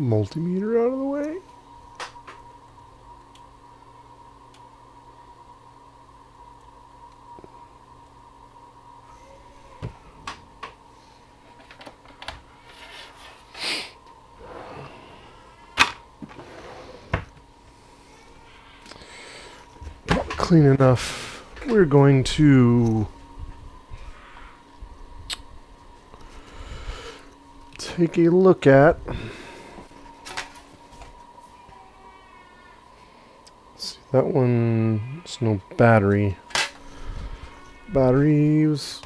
multimeter out of the way. Clean enough. We're going to take a look at, let's see, that one, there's no battery. Batteries,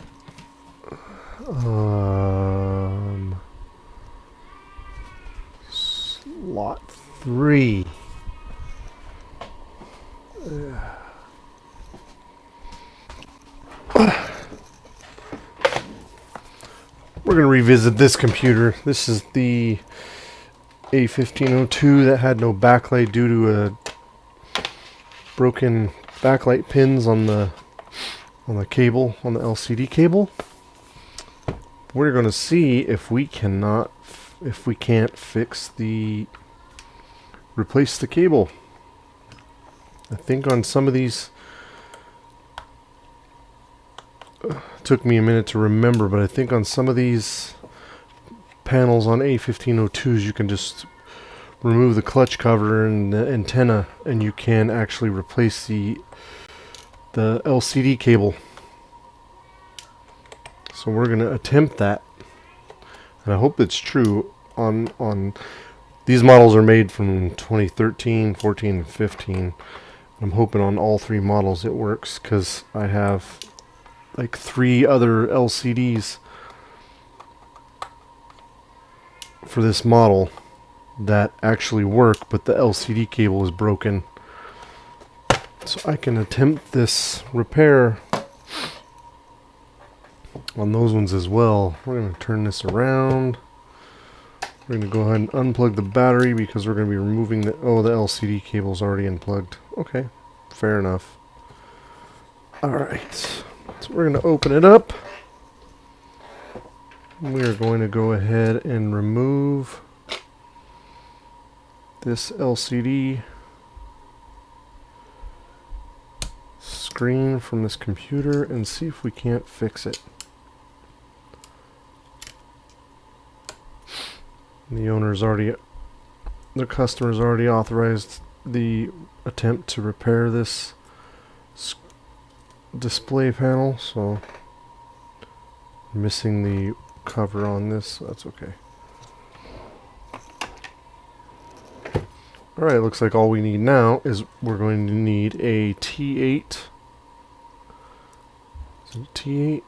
slot 3. We're going to revisit this computer. This is the A1502 that had no backlight due to a broken backlight pins on the cable, on the LCD cable. We're going to see if we can't replace the cable. I think on some of these, took me a minute to remember, but I think on some of these panels on A1502s you can just remove the clutch cover and the antenna and you can actually replace the LCD cable. So we're going to attempt that, and I hope it's true. On these models are made from 2013, 14, and 15. I'm hoping on all 3 models it works, because I have like 3 other LCDs for this model that actually work, but the LCD cable is broken. So I can attempt this repair on those ones as well. We're going to turn this around. We're going to go ahead and unplug the battery because we're going to be removing the LCD cable's already unplugged. Okay, fair enough. Alright. So we're going to open it up. We're going to go ahead and remove this LCD screen from this computer and see if we can't fix it. The customer's already authorized the attempt to repair this display panel, so missing the cover on this, so that's okay. Alright, looks like all we need now is we're going to need a T8. Is it T8?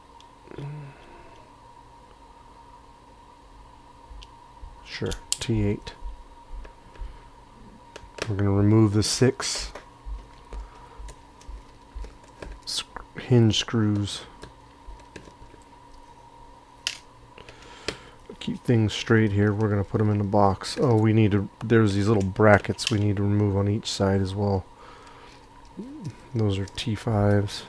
Sure, T8. We're going to remove the 6 hinge screws. Keep things straight here. We're going to put them in the box. Oh, we need to, there's these little brackets we need to remove on each side as well. Those are T5s.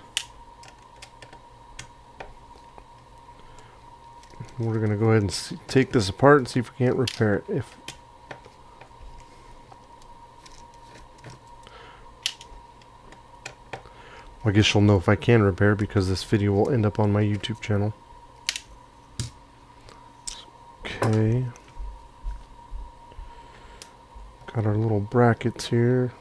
We're going to go ahead and take this apart and see if we can't repair it. I guess you'll know if I can repair, because this video will end up on my YouTube channel. Okay. Got our little brackets here.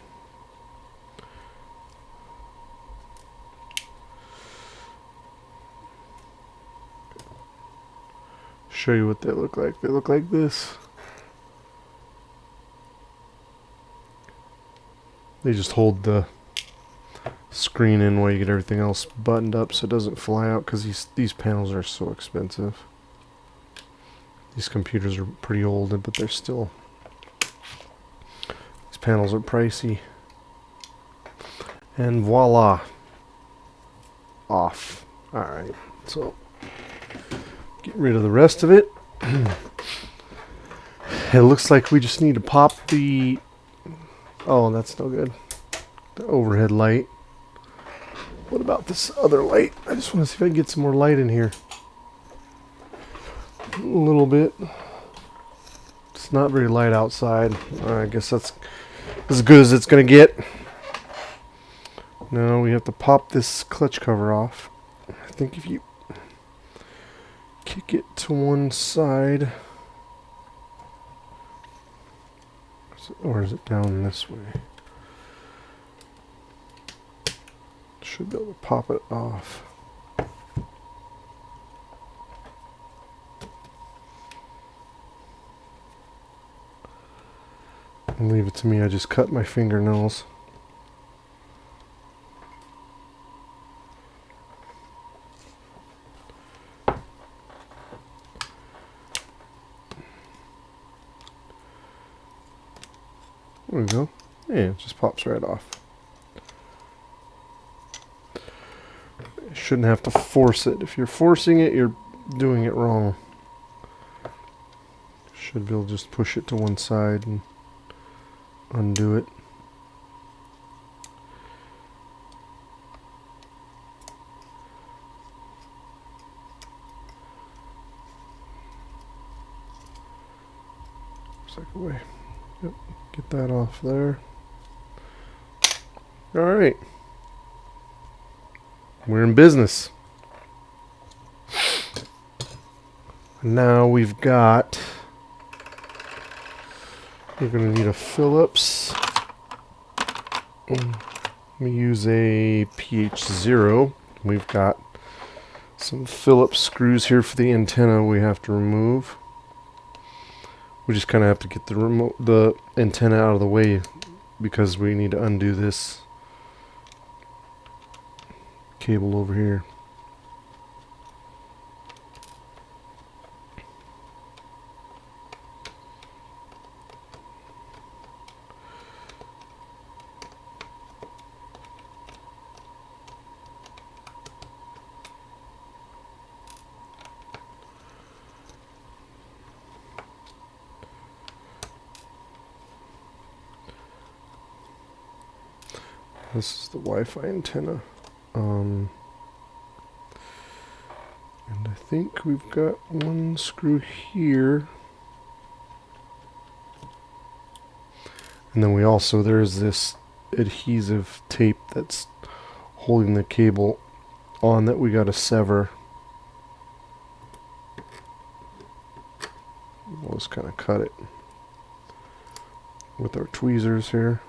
Show you what they look like. They look like this. They just hold the screen in while you get everything else buttoned up so it doesn't fly out, because these panels are so expensive. These computers are pretty old, but they're still, these panels are pricey. And voila, off. Alright, so get rid of the rest of it. It looks like we just need to pop the, oh, that's no good, the overhead light. What about this other light? I just want to see if I can get some more light in here. A little bit. It's not very light outside. I guess that's as good as it's going to get. Now we have to pop this clutch cover off. I think if you kick it to one side, or is it down this way? Should be able to pop it off. And leave it to me, I just cut my fingernails. There we go. Yeah, it just pops right off. Shouldn't have to force it. If you're forcing it, you're doing it wrong. Should be able to just push it to one side and undo it. Second way. Yep, get that off there. Alright. We're in business. Now we've got, we're going to need a Phillips. Let me use a PH0. We've got some Phillips screws here for the antenna we have to remove. We just kind of have to get the antenna out of the way because we need to undo this cable over here. This is the Wi-Fi antenna. And I think we've got one screw here. And then we also, there's this adhesive tape that's holding the cable on that we got to sever. We'll just kind of cut it with our tweezers here.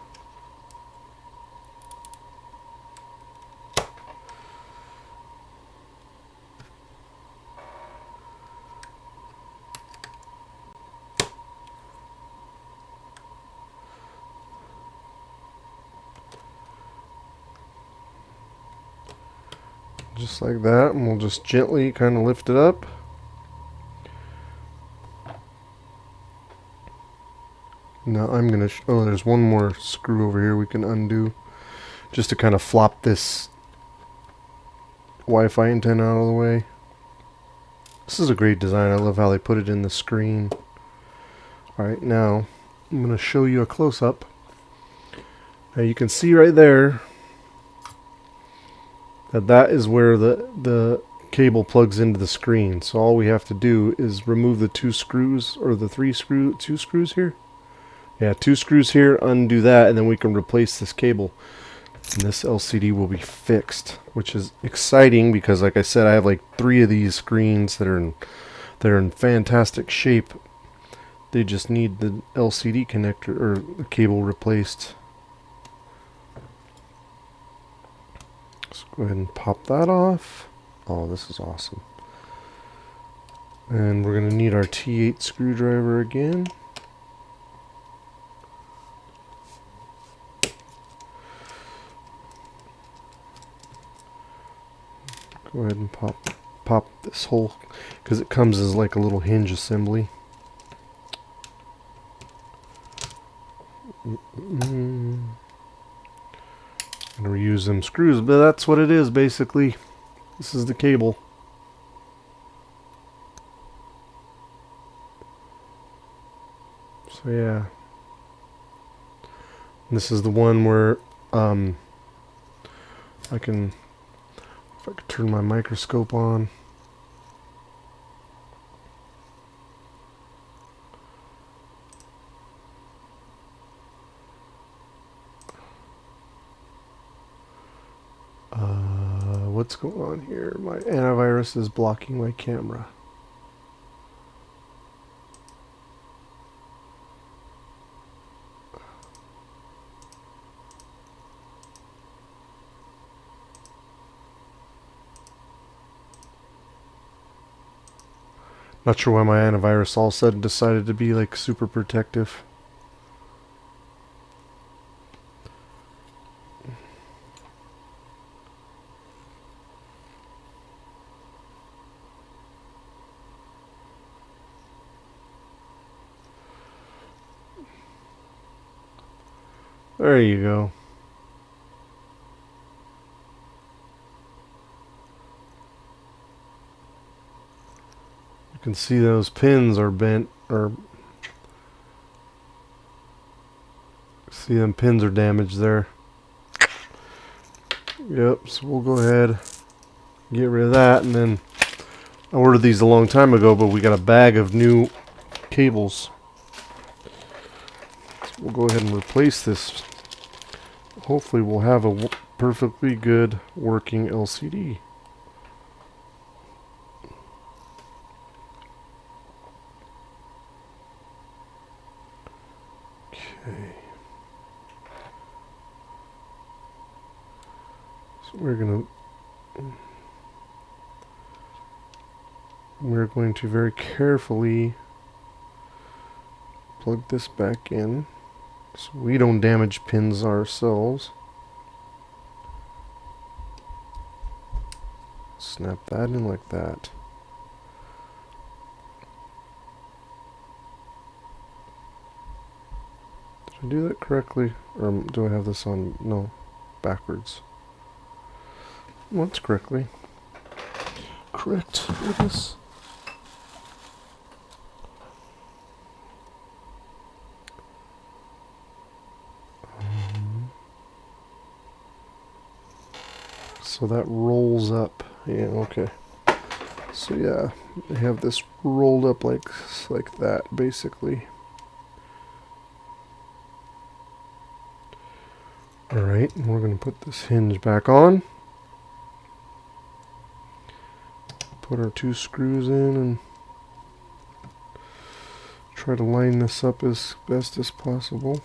Just like that, and we'll just gently kind of lift it up. Now I'm going to, oh, there's one more screw over here we can undo just to kind of flop this Wi-Fi antenna out of the way. This is a great design. I love how they put it in the screen. Alright, now I'm going to show you a close-up. Now you can see right there that is where the cable plugs into the screen. So all we have to do is remove the two screws, or the two screws here. Yeah, two screws here, undo that, and then we can replace this cable. And this LCD will be fixed, which is exciting because, like I said, I have like 3 of these screens that are in fantastic shape. They just need the LCD connector or the cable replaced. Let's go ahead and pop that off. Oh, this is awesome. And we're going to need our T8 screwdriver again. Go ahead and pop this hole, because it comes as like a little hinge assembly. I'm gonna reuse them screws, but that's what it is basically. This is the cable. So yeah, and this is the one where I can. If I could turn my microscope on. What's going on here? My antivirus is blocking my camera. Not sure why my antivirus all of a sudden decided to be like super protective. There you go. You can see those pins are bent, or see them pins are damaged there. Yep, so we'll go ahead, get rid of that, and then I ordered these a long time ago, but we got a bag of new cables. So we'll go ahead and replace this. Hopefully we'll have a perfectly good working LCD. Okay. So we're going to very carefully plug this back in so we don't damage pins ourselves. Snap that in like that. Did I do that correctly? Or do I have this on? No, backwards. What's correctly? Correct with this. So that rolls up. Yeah, okay. So yeah, I have this rolled up like that, basically. Alright, and we're going to put this hinge back on. Put our 2 screws in and try to line this up as best as possible.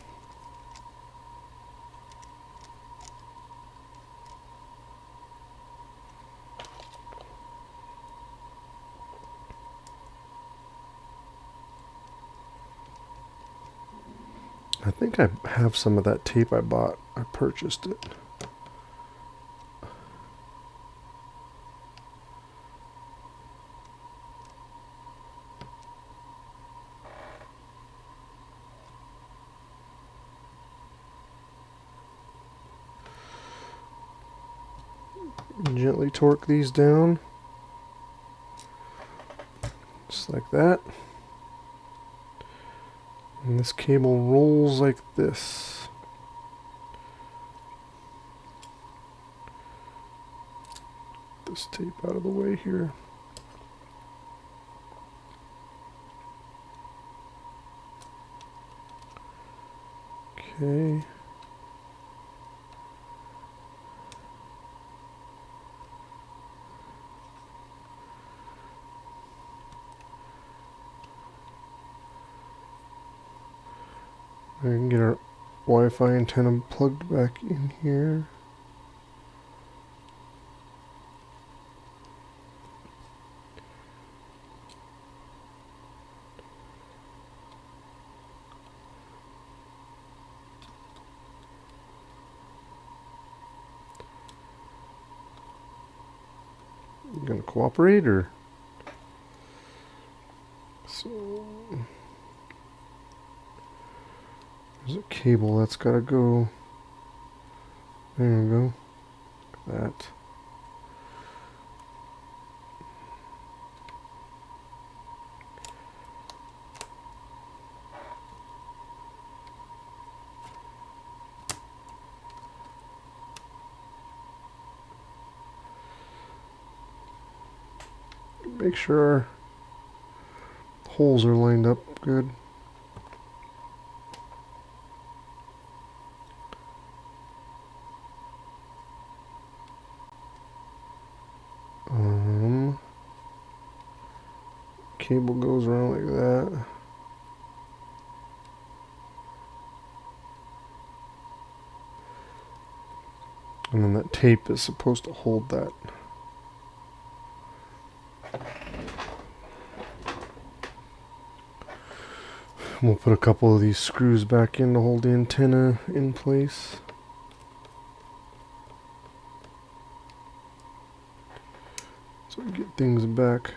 I think I have some of that tape I bought. I purchased it. Gently torque these down. Just like that. And this cable rolls like this. This tape out of the way here. Okay. I can get our Wi-Fi antenna plugged back in here. You gonna cooperate or? So there's a cable that's gotta go. There we go. That. Make sure our holes are lined up good. cable goes around like that. And then that tape is supposed to hold that. We'll put a couple of these screws back in to hold the antenna in place. So we get things back.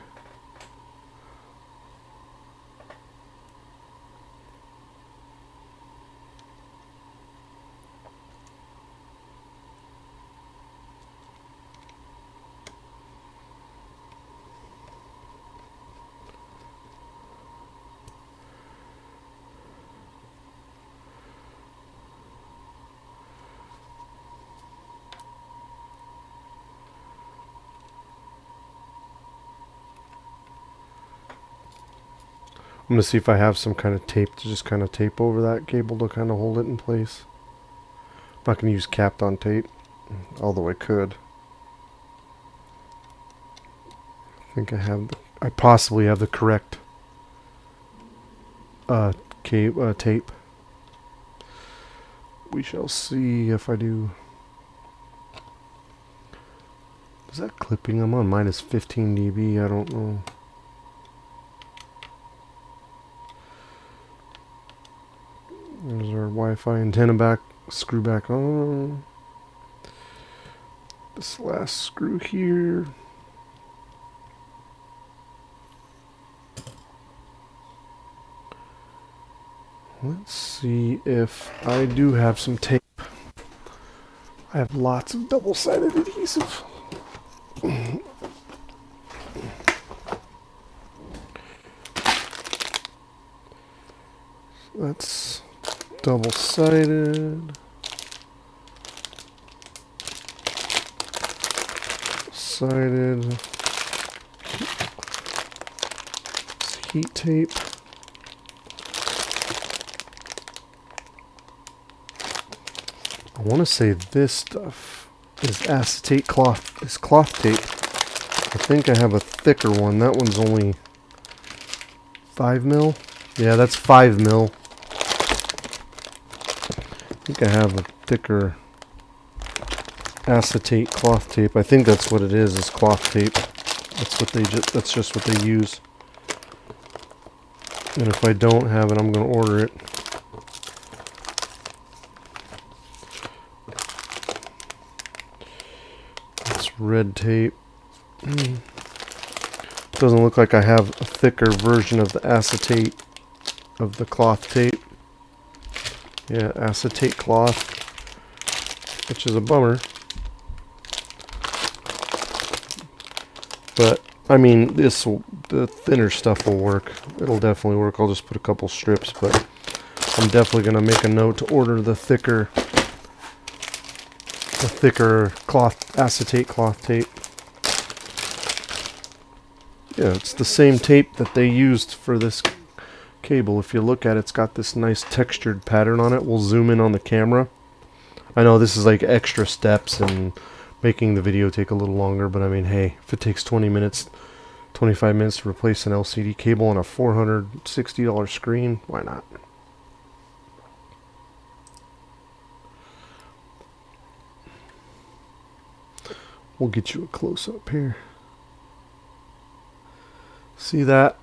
I'm going to see if I have some kind of tape to just kind of tape over that cable to kind of hold it in place. I'm not going to use Kapton tape, although I could. I think I possibly have the correct tape. We shall see if I do. Is that clipping? I'm on minus 15 dB. I don't know. There's our Wi-Fi antenna back, screw back on. This last screw here. Let's see if I do have some tape. I have lots of double-sided adhesive. That's double-sided. Sided. It's heat tape. I want to say this stuff is acetate cloth. Is cloth tape. I think I have a thicker one. That one's only 5 mil. Yeah, that's 5 mil. I think I have a thicker acetate cloth tape. I think that's what it is cloth tape. That's just what they use. And if I don't have it, I'm going to order it. It's red tape. Doesn't look like I have a thicker version of the acetate of the cloth tape. Yeah, acetate cloth, which is a bummer. But I mean, the thinner stuff will work. It'll definitely work. I'll just put a couple strips, but I'm definitely gonna make a note to order the thicker cloth acetate cloth tape. Yeah, it's the same tape that they used for this cable. If you look at it, it's got this nice textured pattern on it. We'll zoom in on the camera. I know this is like extra steps and making the video take a little longer, but I mean, hey, if it takes 20 minutes, 25 minutes to replace an LCD cable on a $460 screen, why not? We'll get you a close-up here. See that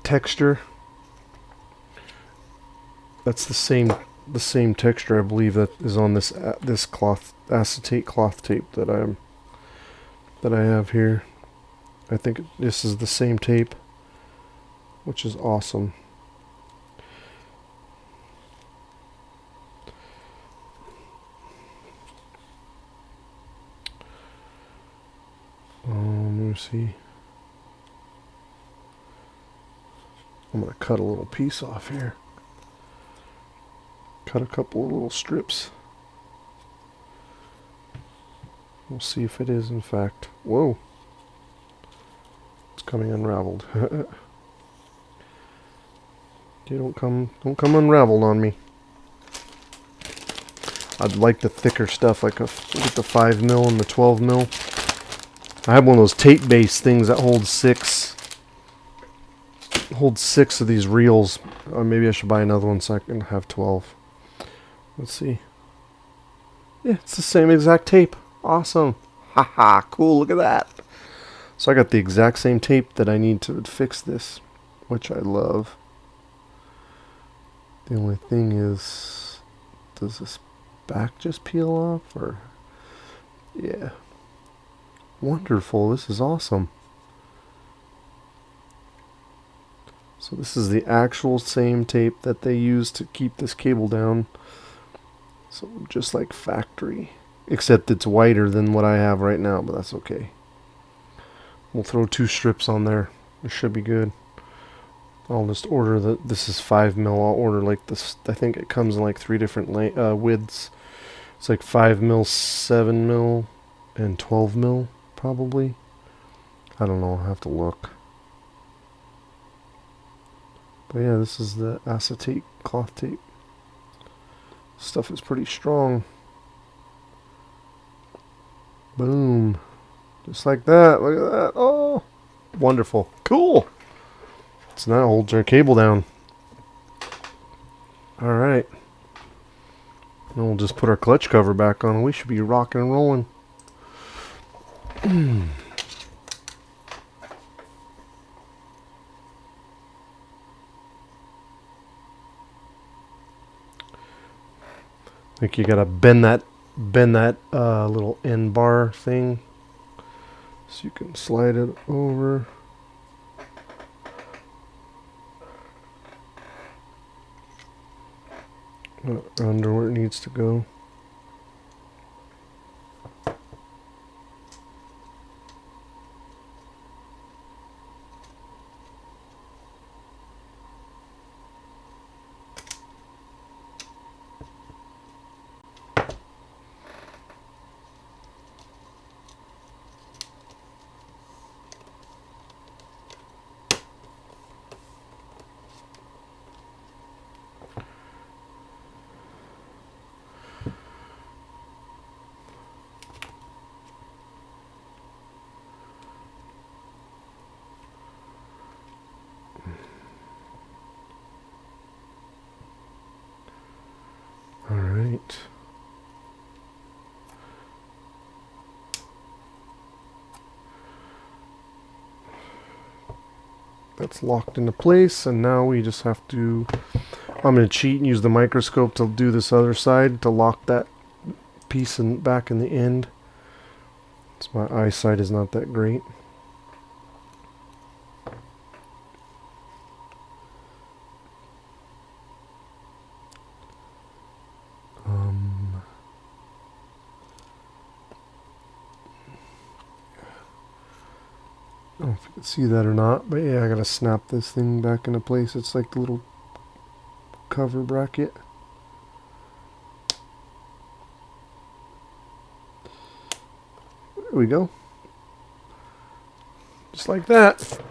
texture? That's the same texture, I believe, that is on this acetate cloth tape that I have here. I think this is the same tape, which is awesome. Let me see. I'm going to cut a little piece off here. Cut a couple of little strips. We'll see if it is, in fact. Whoa. It's coming unraveled. Don't come unraveled on me. I'd like the thicker stuff, like the 5 mil and the 12 mil. I have one of those tape-based things that holds 6. holds 6 of these reels. Maybe I should buy another one so I can have 12. Let's see. Yeah, it's the same exact tape. Awesome. Haha, cool, look at that. So I got the exact same tape that I need to fix this, which I love. The only thing is, does this back just peel off, or? Yeah. Wonderful, this is awesome. So this is the actual same tape that they use to keep this cable down. So just like factory, except it's whiter than what I have right now, but that's okay. We'll throw 2 strips on there. It should be good. I'll just order this is 5 mil. I'll order like this. I think it comes in like 3 different widths. It's like 5 mil, 7 mil, and 12 mil probably. I don't know. I'll have to look. But yeah, this is the acetate cloth tape. Stuff is pretty strong. Boom. Just like that. Look at that. Oh, wonderful. Cool. So now it holds our cable down. Alright. Then we'll just put our clutch cover back on. We should be rocking and rolling. I think you gotta bend that little end bar thing so you can slide it over. Under where it needs to go. Alright. That's locked into place, and now we just have to, I'm going to cheat and use the microscope to do this other side to lock that piece back in the end. So my eyesight is not that great. I don't know if you can see that or not, but yeah, I gotta snap this thing back into place. It's like the little cover bracket. There we go. Just like that.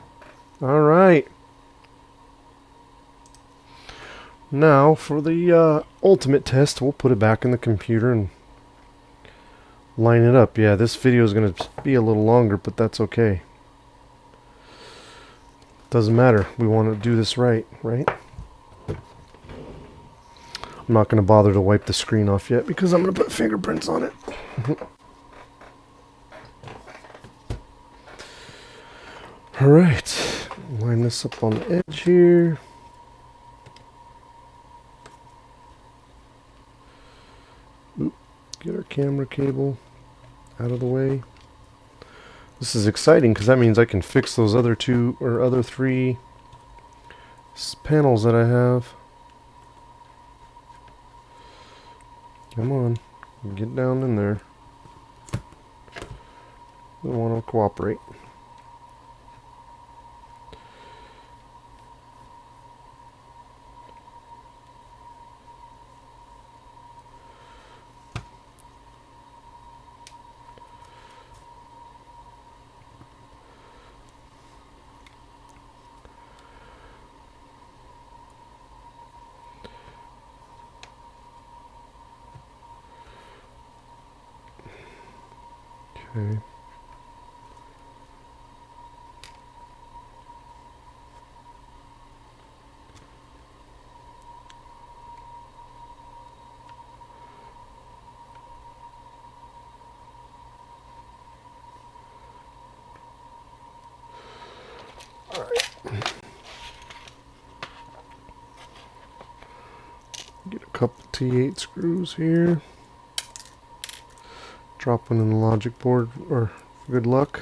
Alright. Now for the ultimate test, we'll put it back in the computer and line it up. Yeah, this video is going to be a little longer, but that's okay. Doesn't matter. We want to do this right? I'm not going to bother to wipe the screen off yet because I'm going to put fingerprints on it. Alright, line this up on the edge here. Oop, get our camera cable out of the way. This is exciting because that means I can fix those other 3 panels that I have. Come on, get down in there. Don't want to cooperate. Okay. couple T8 screws here. Drop one in the logic board or good luck.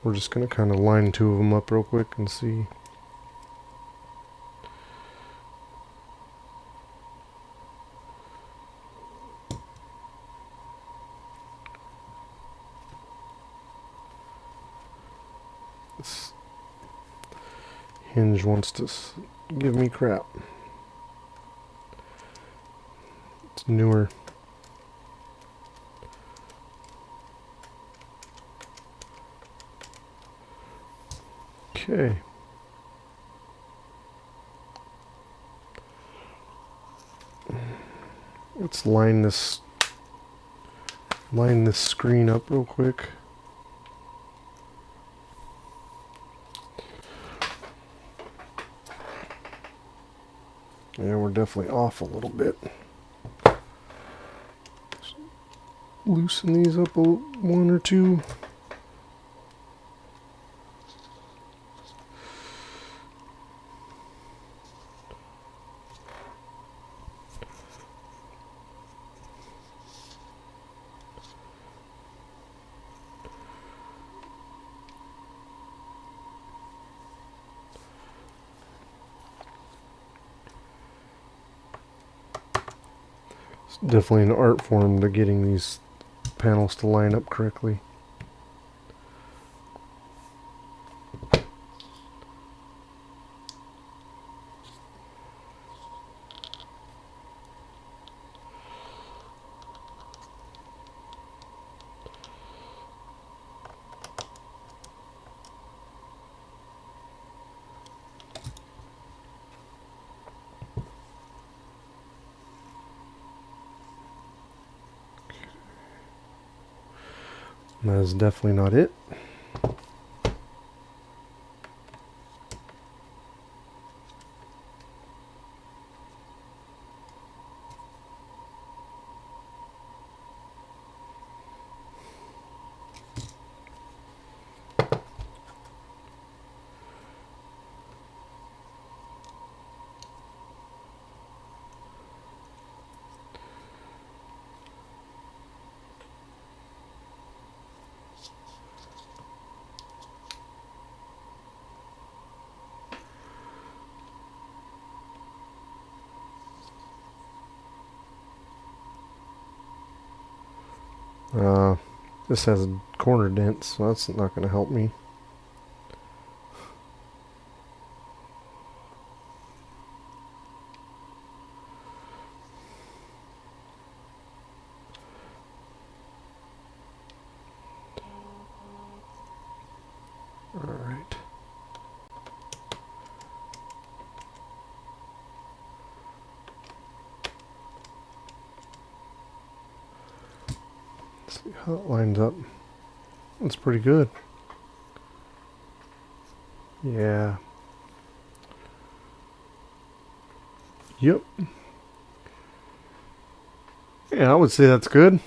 We're just going to kind of line two of them up real quick and see. This hinge wants to give me crap. It's newer. Okay. Let's line this screen up real quick. Yeah, we're definitely off a little bit. Just loosen these up one or two. Definitely an art form to getting these panels to line up correctly. That is definitely not it. This has corner dents, so that's not going to help me. All right. See how it lines up. That's pretty good. Yeah. Yep. Yeah, I would say that's good.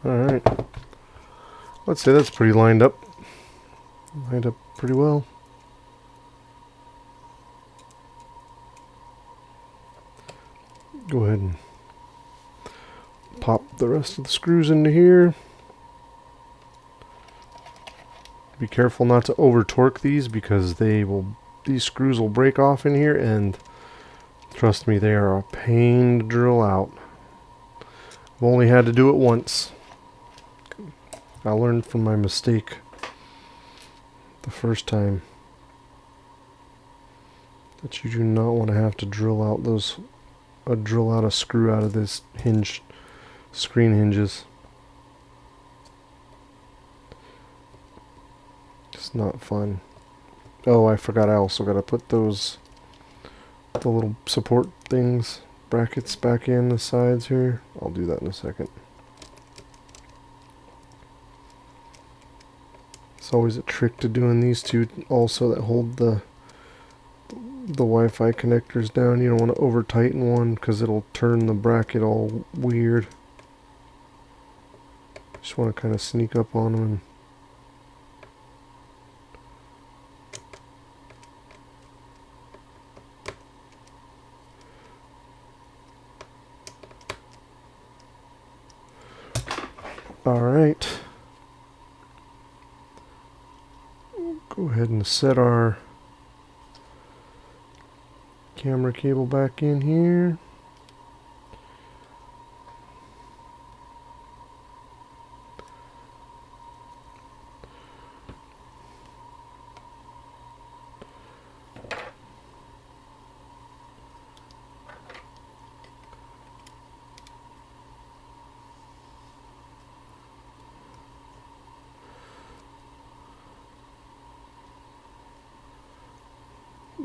Alright. Let's say that's pretty lined up. Lined up pretty well. Go ahead and pop the rest of the screws into here. Be careful not to over torque these because these screws will break off in here, and trust me, they are a pain to drill out. I've only had to do it once. I learned from my mistake the first time that you do not want to have to drill out a screw out of this screen hinges. It's not fun. Oh, I forgot I also got to put those the little support things, brackets back in the sides here. I'll do that in a second. It's always a trick to doing these two also that hold the Wi-Fi connectors down. You don't want to over tighten one because it'll turn the bracket all weird. Just want to kind of sneak up on them and alright. Go ahead and set our camera cable back in here.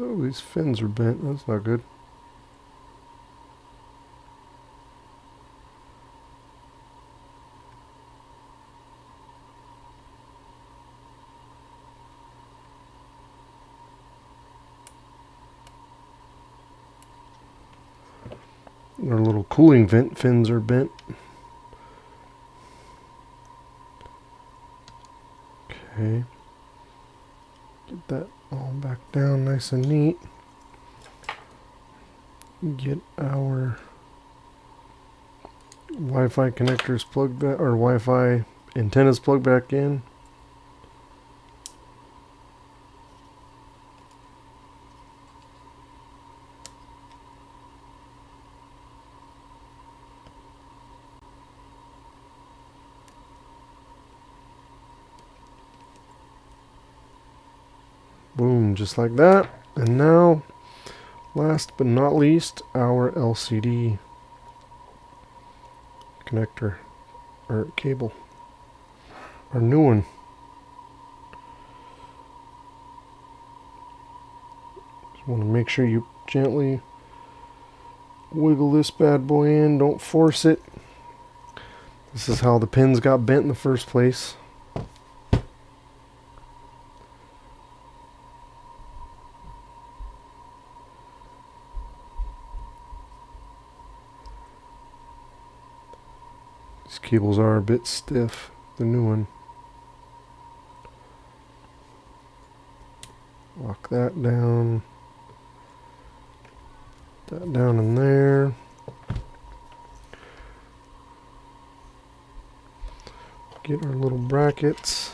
Oh, these fins are bent. That's not good. Our little cooling vent fins are bent. Okay. Get that all back down nice and neat. Get our Wi-Fi connectors plugged back, or Wi-Fi antennas plugged back in. Boom, just like that. And now, last but not least, our LCD connector, or cable. Our new one. Just want to make sure you gently wiggle this bad boy in. Don't force it. This is how the pins got bent in the first place. These cables are a bit stiff, the new one. Lock that down. That down in there. Get our little brackets.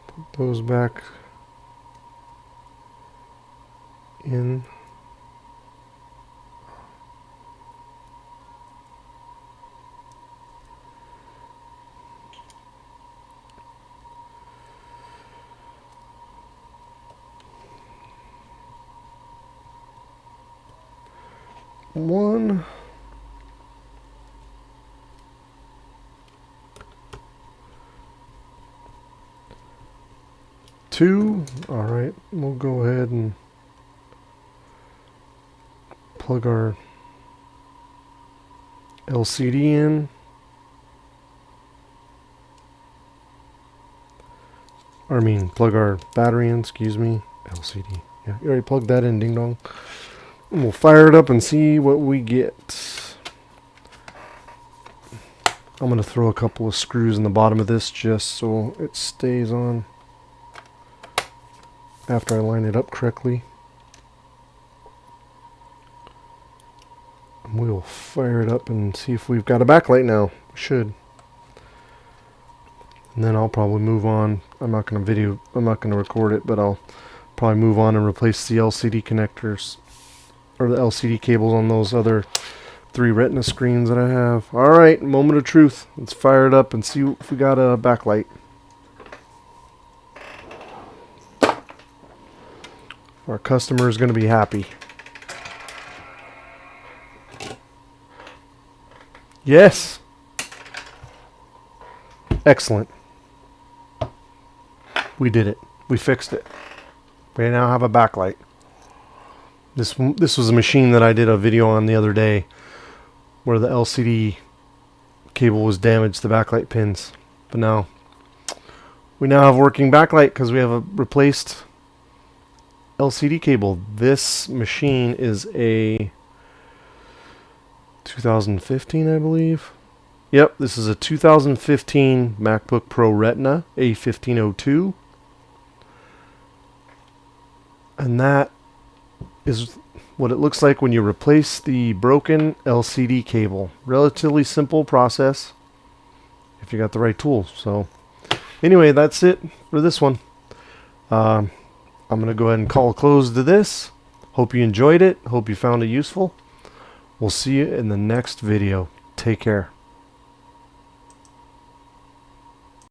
Put those back in. One. Two. All right, we'll go ahead and plug our LCD in. Or I mean, plug our battery in, excuse me. LCD. Yeah, you already plugged that in, ding dong. And we'll fire it up and see what we get. I'm going to throw a couple of screws in the bottom of this just so it stays on after I line it up correctly. And we'll fire it up and see if we've got a backlight now. We should. And then I'll probably move on. I'm not going to record it, but I'll probably move on and replace the LCD connectors or the LCD cables on those other 3 Retina screens that I have. Alright, moment of truth. Let's fire it up and see if we got a backlight. Our customer is going to be happy. Yes! Excellent. we did it. We fixed it. We now have a backlight. This was a machine that I did a video on the other day where the LCD cable was damaged, the backlight pins. But now we now have working backlight because we have a replaced LCD cable. This machine is a 2015, I believe. Yep, this is a 2015 MacBook Pro Retina A1502. And that is what it looks like when you replace the broken LCD cable. Relatively simple process if you got the right tools. So anyway, that's it for this one. I'm going to go ahead and call a close to this. Hope you enjoyed it. Hope you found it useful. We'll see you in the next video. Take care.